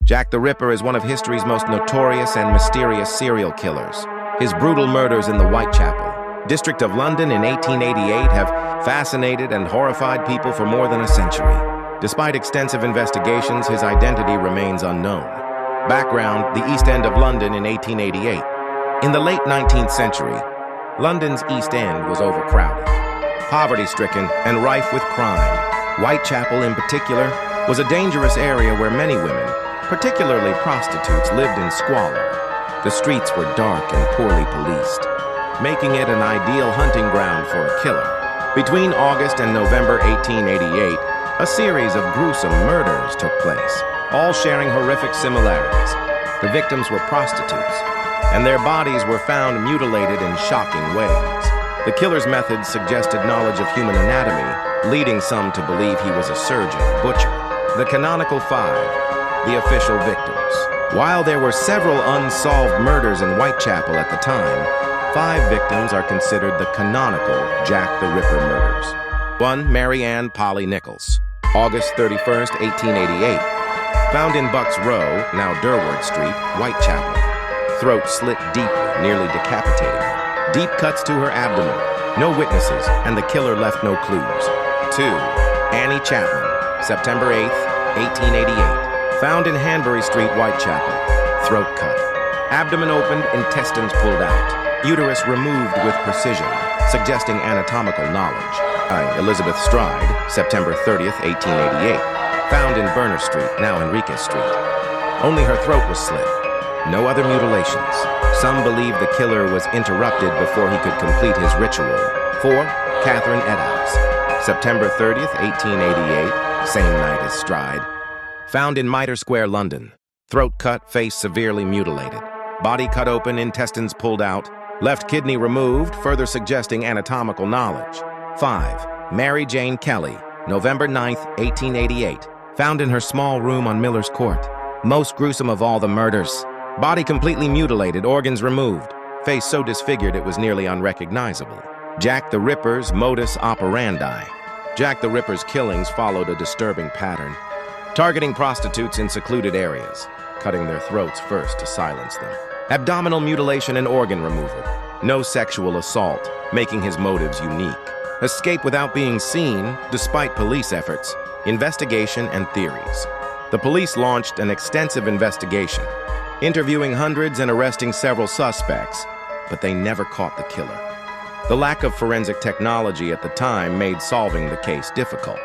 Jack the Ripper is one of history's most notorious and mysterious serial killers. His brutal murders in the Whitechapel district of London in 1888 have fascinated and horrified people for more than a century. Despite extensive investigations, his identity remains unknown. Background: the East End of London in 1888. In the late 19th century, London's East End was overcrowded, poverty-stricken, and rife with crime. Whitechapel, in particular, was a dangerous area where many women, particularly prostitutes, lived in squalor. The streets were dark and poorly policed, making it an ideal hunting ground for a killer. Between August and November 1888, a series of gruesome murders took place, all sharing horrific similarities. The victims were prostitutes, and their bodies were found mutilated in shocking ways. The killer's methods suggested knowledge of human anatomy, leading some to believe he was a surgeon, butcher. The canonical five, the official victims. While there were several unsolved murders in Whitechapel at the time, 5 victims are considered the canonical Jack the Ripper murders. 1. Mary Ann Polly Nichols, August 31st, 1888. Found in Bucks Row, now Durward Street, Whitechapel. Throat slit deeply, nearly decapitating her. Deep cuts to her abdomen. No witnesses, and the killer left no clues. 2. Annie Chapman, September 8th, 1888. Found in Hanbury Street, Whitechapel. Throat cut. Abdomen opened, intestines pulled out. Uterus removed with precision, suggesting anatomical knowledge. Elizabeth Stride, September 30th, 1888. Found in Berner Street, now Enriquez Street. Only her throat was slit. No other mutilations. Some believe the killer was interrupted before he could complete his ritual. 4. Catherine Eddowes, September 30th, 1888, same night as Stride. Found in Mitre Square, London. Throat cut, face severely mutilated. Body cut open, intestines pulled out. Left kidney removed, further suggesting anatomical knowledge. 5. Mary Jane Kelly, November 9th, 1888. Found in her small room on Miller's Court. Most gruesome of all the murders. Body completely mutilated, organs removed. Face so disfigured it was nearly unrecognizable. Jack the Ripper's modus operandi. Jack the Ripper's killings followed a disturbing pattern, targeting prostitutes in secluded areas, cutting their throats first to silence them. Abdominal mutilation and organ removal. No sexual assault, making his motives unique. Escape without being seen, despite police efforts. Investigation and theories. The police launched an extensive investigation, interviewing hundreds and arresting several suspects, but they never caught the killer. The lack of forensic technology at the time made solving the case difficult.